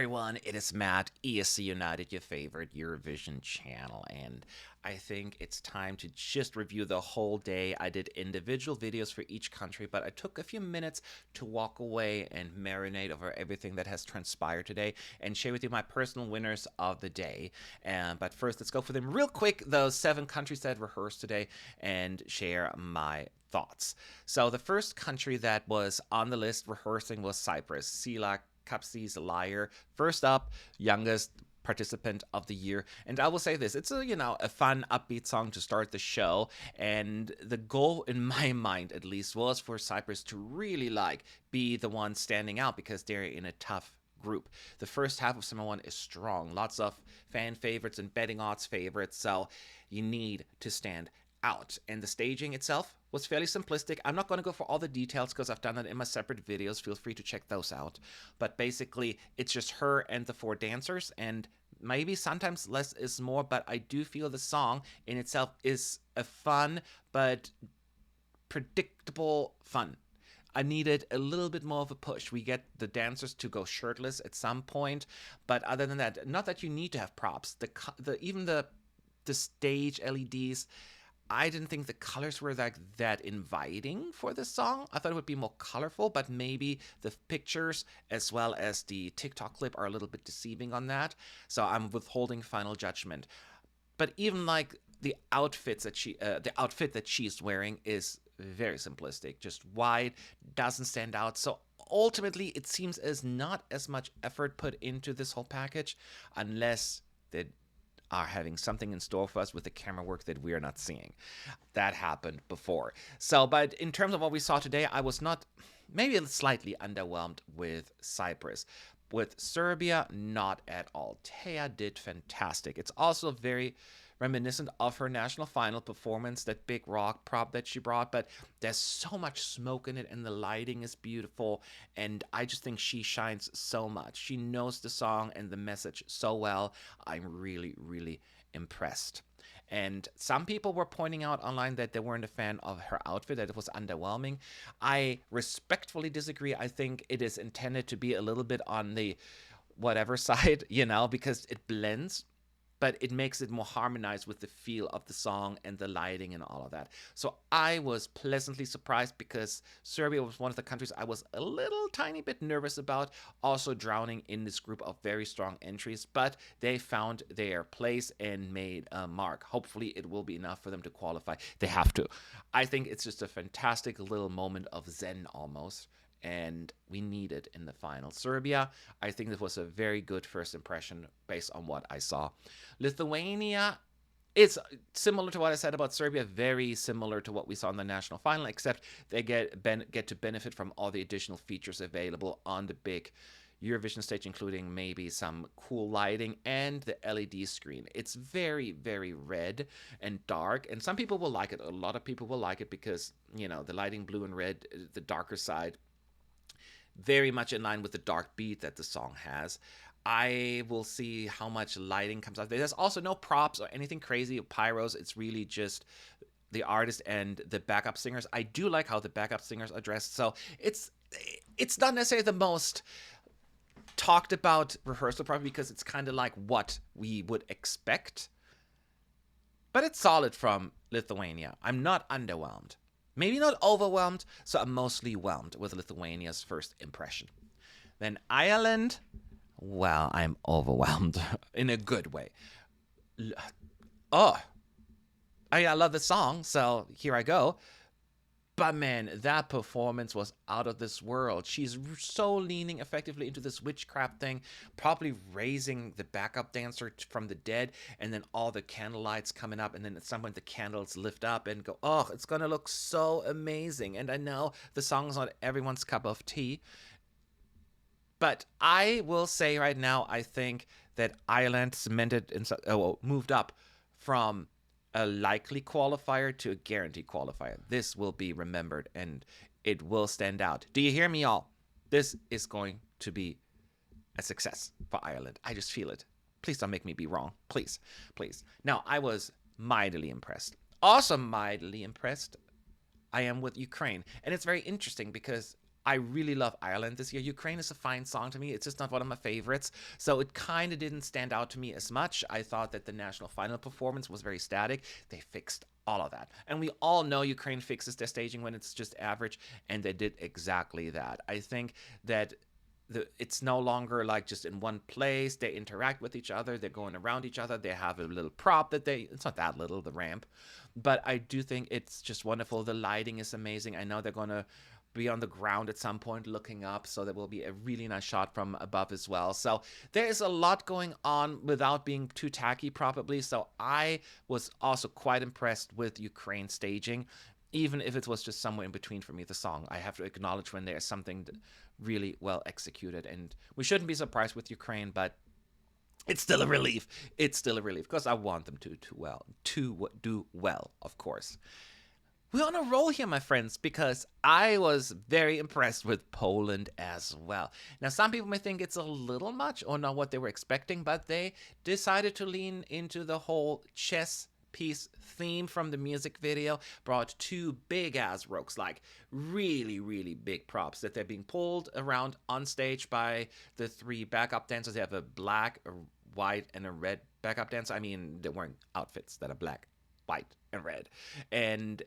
everyone, it is Matt, ESC United, your favorite Eurovision channel, and I think it's time to just review the whole day. I did individual videos for each country, but I took a few minutes to walk away and marinate over everything that has transpired today and share with you my personal winners of the day. But first, let's go for them real quick, those 7 countries that rehearsed today, and share my thoughts. So the first country that was on the list rehearsing was Cyprus. Sila Kapsi's Liar. First up, youngest participant of the year. And I will say this, it's a fun upbeat song to start the show, and the goal in my mind at least was for Cyprus to really be the one standing out because they're in a tough group. The first half of Summer 1 is strong. Lots of fan favorites and betting odds favorites, so you need to stand out. And the staging itself was fairly simplistic. I'm not going to go for all the details because I've done it in my separate videos. Feel free to check those out. But basically, it's just her and the 4 dancers, and maybe sometimes less is more, but I do feel the song in itself is a fun but predictable fun. I needed a little bit more of a push. We get the dancers to go shirtless at some point, but other than that, not that you need to have props. Even the stage LEDs, I didn't think the colors were that inviting for this song. I thought it would be more colorful, but maybe the pictures as well as the TikTok clip are a little bit deceiving on that. So I'm withholding final judgment. But even the outfit that she's wearing is very simplistic, just wide, doesn't stand out. So ultimately, it seems as not as much effort put into this whole package, unless they are having something in store for us with the camera work that we are not seeing. That happened before. So, but in terms of what we saw today, I was not, maybe slightly underwhelmed with Cyprus. With Serbia, not at all. Taya did fantastic. It's also very reminiscent of her national final performance, that big rock prop that she brought, but there's so much smoke in it and the lighting is beautiful, and I just think she shines so much. She knows the song and the message so well. I'm really, really impressed. And some people were pointing out online that they weren't a fan of her outfit, that it was underwhelming. I respectfully disagree. I think it is intended to be a little bit on the whatever side, because it blends, but it makes it more harmonized with the feel of the song and the lighting and all of that. So I was pleasantly surprised because Serbia was one of the countries I was a little tiny bit nervous about, also drowning in this group of very strong entries, but they found their place and made a mark. Hopefully it will be enough for them to qualify. They have to. I think it's just a fantastic little moment of zen almost, and we need it in the final. Serbia, I think this was a very good first impression based on what I saw. Lithuania, it's similar to what I said about Serbia, very similar to what we saw in the national final, except they get to benefit from all the additional features available on the big Eurovision stage, including maybe some cool lighting and the LED screen. It's very, very red and dark, and some people will like it. A lot of people will like it because, the lighting blue and red, the darker side, very much in line with the dark beat that the song has. I will see how much lighting comes out. There's also no props or anything crazy, pyros. It's really just the artist and the backup singers. I do like how the backup singers are dressed. So it's not necessarily the most talked about rehearsal probably because it's kind of like what we would expect. But it's solid from Lithuania. I'm not underwhelmed. Maybe not overwhelmed, so I'm mostly whelmed with Lithuania's first impression. Then Ireland, well, I'm overwhelmed in a good way. Oh, I love the song, so here I go. But man, that performance was out of this world. She's so leaning effectively into this witchcraft thing, probably raising the backup dancer from the dead, and then all the candle lights coming up, and then at some point the candles lift up and go, oh, it's going to look so amazing. And I know the song's not everyone's cup of tea, but I will say right now, I think that Ireland moved up from a likely qualifier to a guaranteed qualifier. This will be remembered and it will stand out. Do you hear me, all? This is going to be a success for Ireland. I just feel it. Please don't make me be wrong. Please, please. Now, I was mightily impressed. Also mightily impressed I am with Ukraine. And it's very interesting because I really love Ireland this year. Ukraine is a fine song to me. It's just not one of my favorites. So it kind of didn't stand out to me as much. I thought that the national final performance was very static. They fixed all of that. And we all know Ukraine fixes their staging when it's just average, and they did exactly that. I think that it's no longer like just in one place. They interact with each other. They're going around each other. They have a little prop that it's not that little, the ramp. But I do think it's just wonderful. The lighting is amazing. I know they're going to be on the ground at some point looking up, so there will be a really nice shot from above as well. So there is a lot going on without being too tacky, probably. So I was also quite impressed with Ukraine staging, even if it was just somewhere in between for me, the song. I have to acknowledge when there's something really well executed, and we shouldn't be surprised with Ukraine, but it's still a relief. It's still a relief because I want them to do well, of course. We're on a roll here, my friends, because I was very impressed with Poland as well. Now, some people may think it's a little much or not what they were expecting, but they decided to lean into the whole chess piece theme from the music video, brought two big ass ropes, like really, really big props that they're being pulled around on stage by the three backup dancers. They have a black, a white, and a red backup dancer. I mean, they're wearing outfits that are black, white, and red. And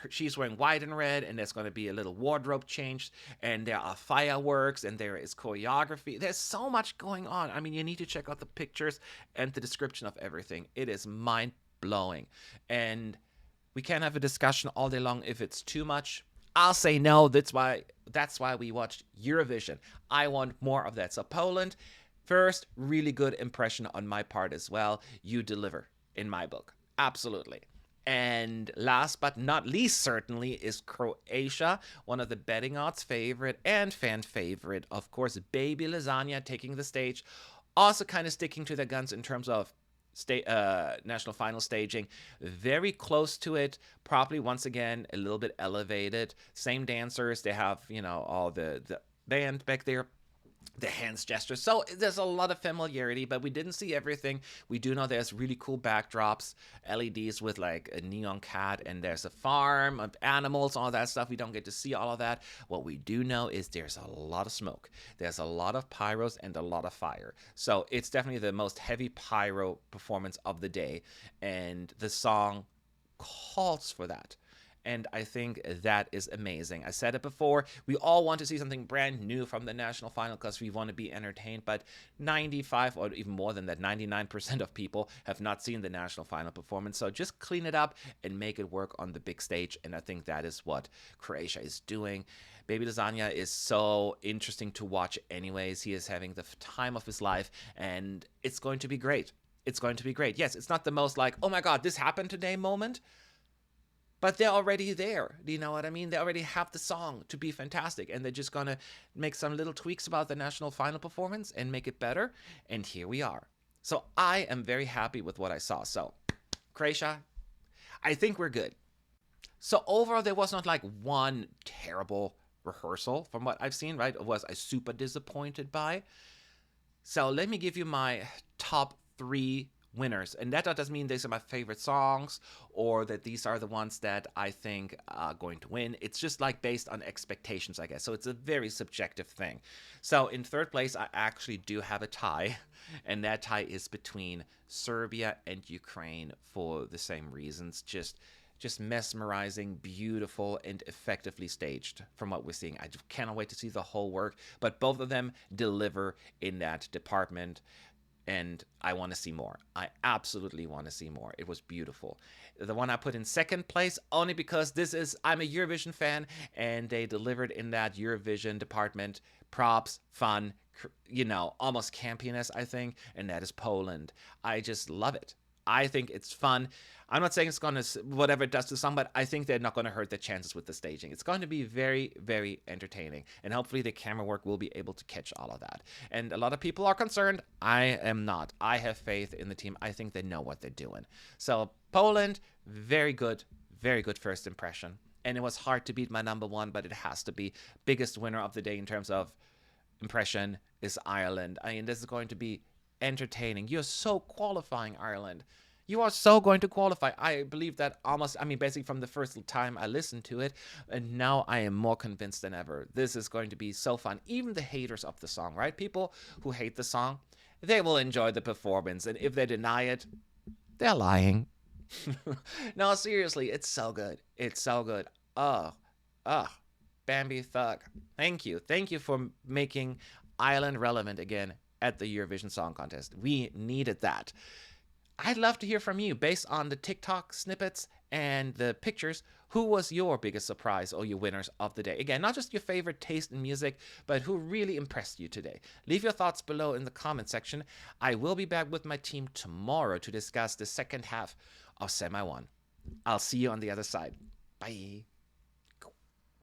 she's wearing white and red, and there's going to be a little wardrobe change, and there are fireworks, and there is choreography. There's so much going on. I mean, you need to check out the pictures and the description of everything. It is mind blowing, and we can have a discussion all day long if it's too much. I'll say no. That's why we watched Eurovision. I want more of that. So Poland, first, really good impression on my part as well. You deliver in my book, absolutely. And last but not least, certainly, is Croatia, one of the betting odds favorite and fan favorite. Of course, Baby Lasagna taking the stage. Also kind of sticking to their guns in terms of national final staging. Very close to it. Probably, once again, a little bit elevated. Same dancers. They have, all the band back there, the hands gestures. So there's a lot of familiarity, but we didn't see everything. We do know there's really cool backdrops, LEDs with like a neon cat, and there's a farm of animals, all that stuff. We don't get to see all of that. What we do know is there's a lot of smoke. There's a lot of pyros and a lot of fire. So it's definitely the most heavy pyro performance of the day, and the song calls for that. And I think that is amazing. I said it before, we all want to see something brand new from the national final because we want to be entertained, but 95 or even more than that, 99% of people have not seen the national final performance. So just clean it up and make it work on the big stage, and I think that is what Croatia is doing. Baby Lasagna is so interesting to watch anyways. He is having the time of his life, and it's going to be great. It's going to be great. Yes, it's not the most like, oh my God, this happened today moment, but they're already there. Do you know what I mean? They already have the song to be fantastic, and they're just going to make some little tweaks about the national final performance and make it better. And here we are. So I am very happy with what I saw. So, Croatia, I think we're good. So overall, there was not like one terrible rehearsal from what I've seen, right? Was I super disappointed by? So let me give you my top 3 winners, and that doesn't mean these are my favorite songs or that these are the ones that I think are going to win. It's just like based on expectations, I guess. So it's a very subjective thing. So in third place, I actually do have a tie, and that tie is between Serbia and Ukraine for the same reasons. Just mesmerizing, beautiful, and effectively staged from what we're seeing. I just cannot wait to see the whole work, but both of them deliver in that department. And I want to see more. I absolutely want to see more. It was beautiful. The one I put in second place, only because I'm a Eurovision fan, and they delivered in that Eurovision department. Props, fun, almost campiness, I think, and that is Poland. I just love it. I think it's fun. I'm not saying it's going to, whatever it does to some, but I think they're not going to hurt their chances with the staging. It's going to be very, very entertaining. And hopefully the camera work will be able to catch all of that. And a lot of people are concerned. I am not. I have faith in the team. I think they know what they're doing. So Poland, very good first impression. And it was hard to beat my number 1, but it has to be. Biggest winner of the day in terms of impression is Ireland. I mean, this is going to be entertaining. You're so qualifying, Ireland. You are so going to qualify. I believe that almost, I mean, basically from the first time I listened to it, and now I am more convinced than ever. This is going to be so fun. Even the haters of the song, right? People who hate the song, they will enjoy the performance. And if they deny it, they're lying. No, seriously, it's so good. It's so good. Oh, oh, Bambi Thug. Thank you. Thank you for making Ireland relevant again at the Eurovision Song Contest. We needed that. I'd love to hear from you based on the TikTok snippets and the pictures. Who was your biggest surprise or your winners of the day? Again, not just your favorite taste in music, but who really impressed you today. Leave your thoughts below in the comment section. I will be back with my team tomorrow to discuss the second half of Semi 1. I'll see you on the other side. Bye.